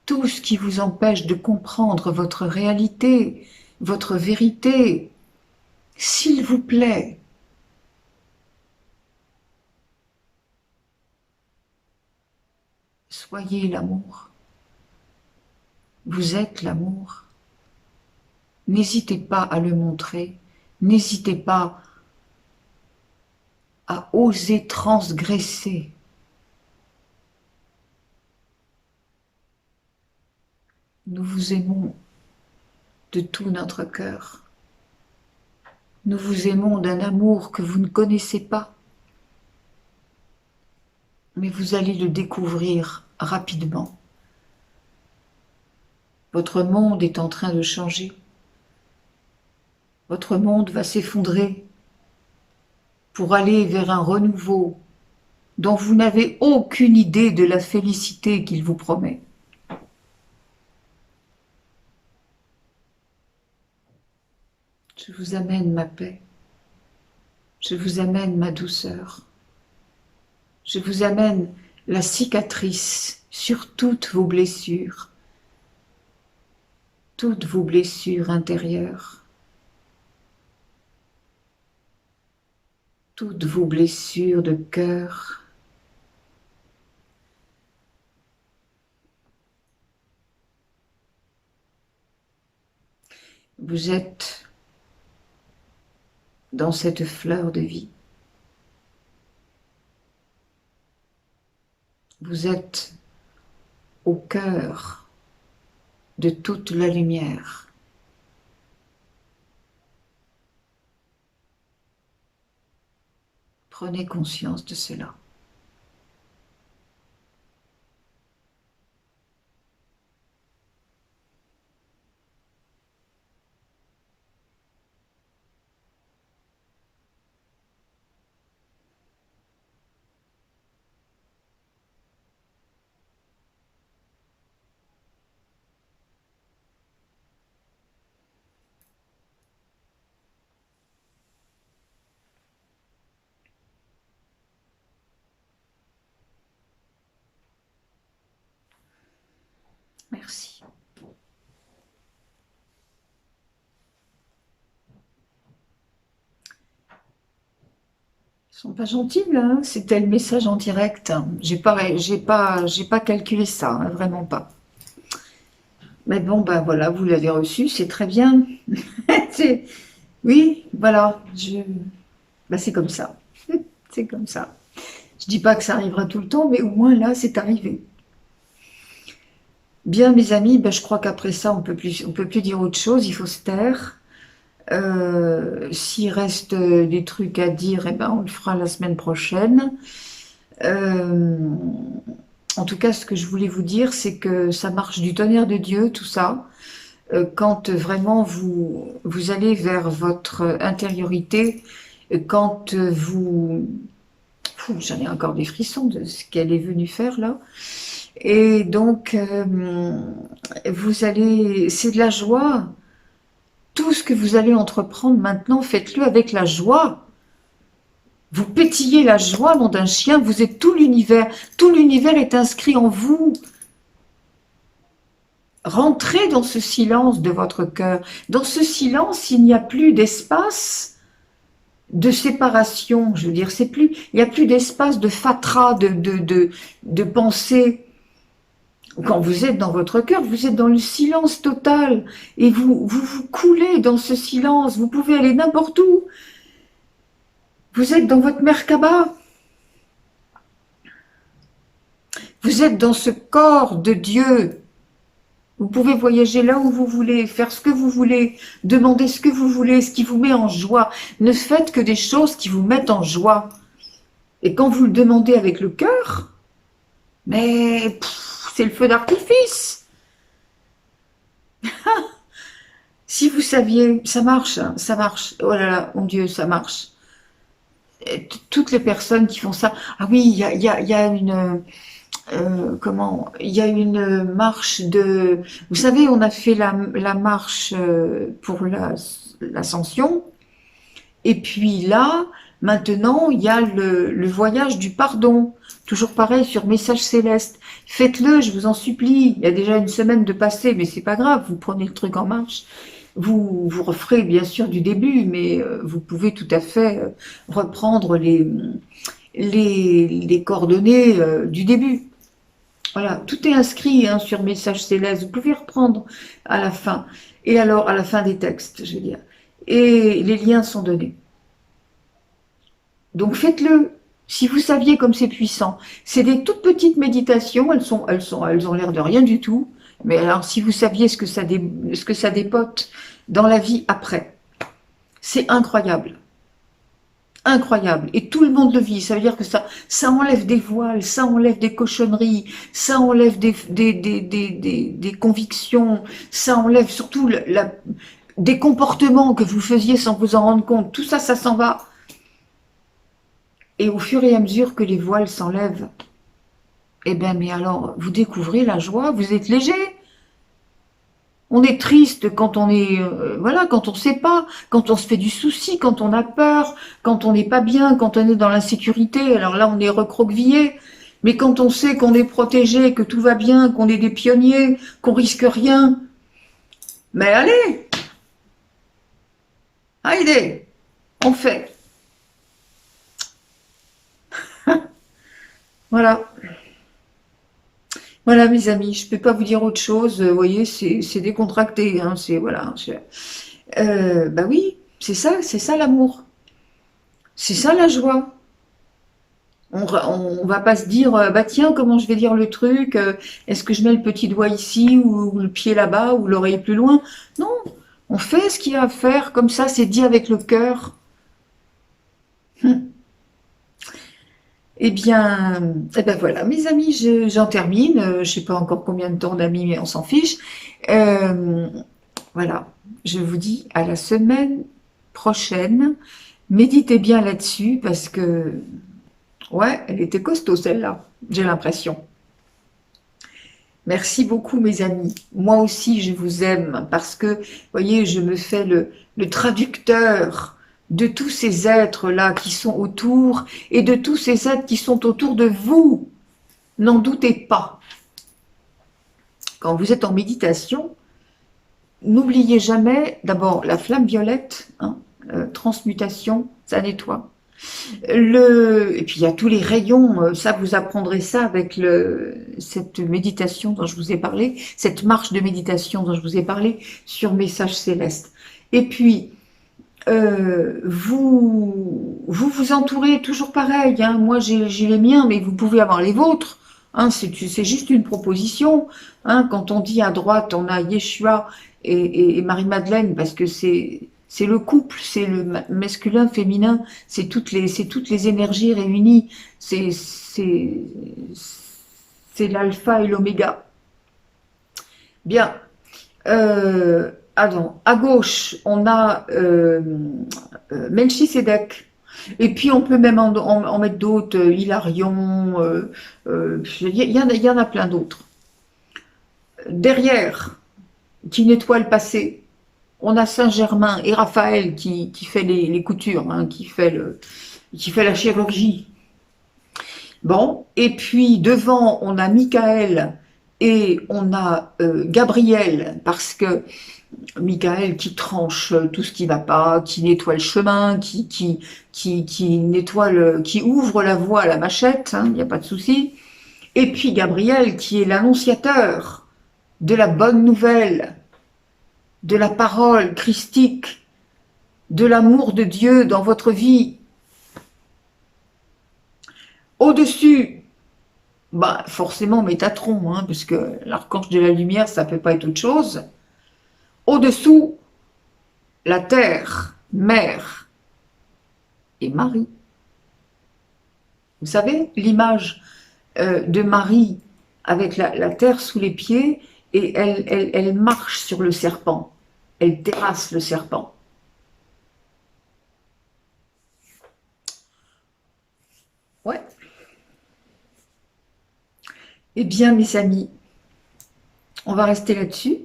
tout ce qui vous empêche de comprendre votre réalité, votre vérité. S'il vous plaît. Soyez l'amour. Vous êtes l'amour. N'hésitez pas à le montrer. N'hésitez pas à oser transgresser. Nous vous aimons de tout notre cœur. Nous vous aimons d'un amour que vous ne connaissez pas. mais vous allez le découvrir rapidement. Votre monde est en train de changer. Votre monde va s'effondrer pour aller vers un renouveau dont vous n'avez aucune idée de la félicité qu'il vous promet. Je vous amène ma paix. Je vous amène ma douceur. Je vous amène la cicatrice sur toutes vos blessures intérieures, toutes vos blessures de cœur. Vous êtes dans cette fleur de vie. Vous êtes au cœur de toute la lumière. Prenez conscience de cela. Merci. Ils sont pas gentils là, hein. C'était le message en direct. J'ai pas calculé ça, hein, vraiment pas. Mais bon, ben voilà, vous l'avez reçu, c'est très bien. Oui, voilà, ben, c'est comme ça. C'est comme ça. Je dis pas que ça arrivera tout le temps, mais au moins là, c'est arrivé. Bien, mes amis, ben, je crois qu'après ça, on peut plus dire autre chose, il faut se taire. S'il reste des trucs à dire, eh ben, on le fera la semaine prochaine. En tout cas, ce que je voulais vous dire, c'est que ça marche du tonnerre de Dieu, tout ça. Quand vraiment vous allez vers votre intériorité, quand vous... J'en ai encore des frissons de ce qu'elle est venue faire là. Et donc, vous allez... C'est de la joie. Tout ce que vous allez entreprendre maintenant, faites-le avec la joie. Vous pétillez la joie, nom d'un chien, vous êtes tout l'univers. Tout l'univers est inscrit en vous. Rentrez dans ce silence de votre cœur. Dans ce silence, il n'y a plus d'espace de séparation, je veux dire, il n'y a plus d'espace de fatras, de pensée. Quand vous êtes dans votre cœur, vous êtes dans le silence total et vous coulez dans ce silence, vous pouvez aller n'importe où. Vous êtes dans votre Merkaba. Vous êtes dans ce corps de Dieu. Vous pouvez voyager là où vous voulez, faire ce que vous voulez, demander ce que vous voulez, ce qui vous met en joie. Ne faites que des choses qui vous mettent en joie. Et quand vous le demandez avec le cœur, mais c'est le feu d'artifice. Si vous saviez, ça marche, hein, ça marche. Oh là là, mon Dieu, ça marche. Toutes les personnes qui font ça. Ah oui, il y a une... il y a une marche de... Vous savez, on a fait la marche pour l'ascension. Et puis là, maintenant, il y a le voyage du pardon. Toujours pareil, sur Message Céleste. Faites-le, je vous en supplie. Il y a déjà une semaine de passé, mais c'est pas grave, vous prenez le truc en marche. Vous referez bien sûr du début, mais vous pouvez tout à fait reprendre les coordonnées du début. Voilà, tout est inscrit hein, sur Message Céleste. Vous pouvez reprendre à la fin. Et alors, à la fin des textes, je veux dire. Et les liens sont donnés. Donc faites-le. Si vous saviez comme c'est puissant. C'est des toutes petites méditations. Elles ont l'air de rien du tout. Mais alors, si vous saviez ce que ça dépote dans la vie après, c'est incroyable. incroyable. Et tout le monde le vit. Ça veut dire que ça enlève des voiles, ça enlève des cochonneries, ça enlève des convictions, ça enlève surtout des comportements que vous faisiez sans vous en rendre compte. Tout ça, ça s'en va. Et au fur et à mesure que les voiles s'enlèvent, eh bien, mais alors, vous découvrez la joie, vous êtes léger. On est triste quand on est, voilà, quand on ne sait pas, quand on se fait du souci, quand on a peur, quand on n'est pas bien, quand on est dans l'insécurité. Alors là, on est recroquevillé. Mais quand on sait qu'on est protégé, que tout va bien, qu'on est des pionniers, qu'on risque rien, mais allez, allez, on fait. Voilà. Voilà, mes amis, je ne peux pas vous dire autre chose. Vous voyez, c'est décontracté. Hein, c'est voilà. Bah oui, c'est ça l'amour. C'est ça la joie. On va pas se dire, bah tiens, comment je vais dire le truc, est-ce que je mets le petit doigt ici, ou le pied là-bas, ou l'oreille plus loin? Non, on fait ce qu'il y a à faire, comme ça, c'est dit avec le cœur. Eh bien voilà, mes amis, j'en termine. Je sais pas encore combien de temps d'amis, mais on s'en fiche. Euh, voilà, je vous dis à la semaine prochaine. Méditez bien là-dessus parce que, ouais, elle était costaud celle-là, j'ai l'impression. Merci beaucoup mes amis. Moi aussi je vous aime parce que, vous voyez, je me fais le traducteur de tous ces êtres-là qui sont autour et de tous ces êtres qui sont autour de vous. N'en doutez pas. Quand vous êtes en méditation, n'oubliez jamais d'abord la flamme violette, hein, transmutation, ça nettoie. Et puis il y a tous les rayons, ça vous apprendrez ça avec cette méditation dont je vous ai parlé, cette marche de méditation dont je vous ai parlé sur Message Céleste. Et puis, vous entourez toujours pareil, hein. Moi j'ai les miens, mais vous pouvez avoir les vôtres. Hein, c'est juste une proposition. Hein. Quand on dit à droite, on a Yeshua et Marie-Madeleine, parce que c'est le couple, c'est le masculin, féminin, c'est toutes les énergies réunies, c'est l'alpha et l'oméga. Bien. À gauche, on a Melchisedec. Et puis on peut même en mettre d'autres, Hilarion, il y en a plein d'autres. Derrière, qui nettoie le passé, on a Saint-Germain et Raphaël qui fait les coutures, hein, qui fait la chirurgie. Bon, et puis devant, on a Michael et on a Gabriel, parce que Michael qui tranche tout ce qui va pas, qui nettoie le chemin, qui nettoie qui ouvre la voie à la machette, il n'y a pas de souci. Et puis Gabriel qui est l'annonciateur de la bonne nouvelle, de la parole christique, de l'amour de Dieu dans votre vie. Au-dessus, bah forcément Métatron, hein, parce que l'archange de la lumière, ça peut pas être autre chose. Au-dessous, la terre, mère et Marie. Vous savez, l'image de Marie avec la terre sous les pieds, et elle marche sur le serpent, elle terrasse le serpent. Ouais. Eh bien, mes amis, on va rester là-dessus.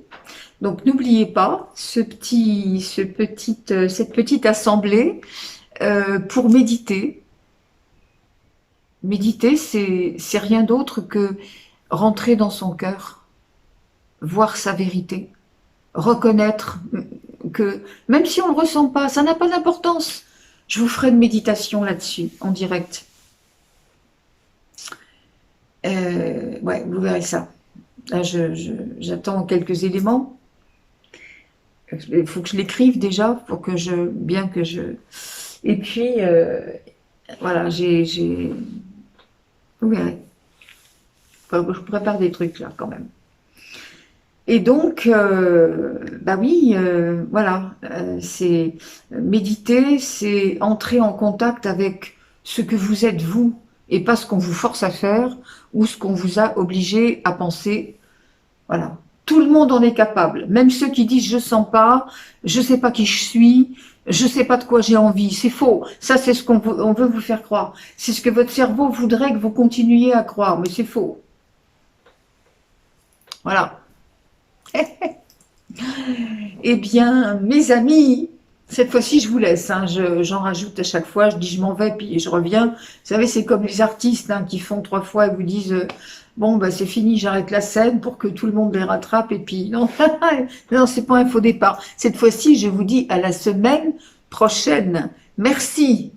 Donc, n'oubliez pas cette petite assemblée pour méditer. Méditer, c'est rien d'autre que rentrer dans son cœur, voir sa vérité, reconnaître que même si on ne le ressent pas, ça n'a pas d'importance. Je vous ferai une méditation là-dessus, en direct. Ouais, vous verrez ça. Là, j'attends quelques éléments. Il faut que je l'écrive déjà, pour que bien que je... Et puis, voilà, vous verrez. Enfin, je prépare des trucs là, quand même. Et donc, bah oui, voilà, c'est méditer, c'est entrer en contact avec ce que vous êtes vous, et pas ce qu'on vous force à faire, ou ce qu'on vous a obligé à penser. Voilà. Tout le monde en est capable. Même ceux qui disent je sens pas, je sais pas qui je suis, je sais pas de quoi j'ai envie. C'est faux. Ça, c'est ce on veut vous faire croire. C'est ce que votre cerveau voudrait que vous continuiez à croire, mais c'est faux. Voilà. Eh bien, mes amis, cette fois-ci, je vous laisse. Hein, j'en rajoute à chaque fois. Je dis je m'en vais, puis je reviens. Vous savez, c'est comme les artistes hein, qui font 3 fois et vous disent bon, bah, c'est fini, j'arrête la scène pour que tout le monde les rattrape. Et puis, non, non, c'est pas un faux départ. Cette fois-ci, je vous dis à la semaine prochaine. Merci.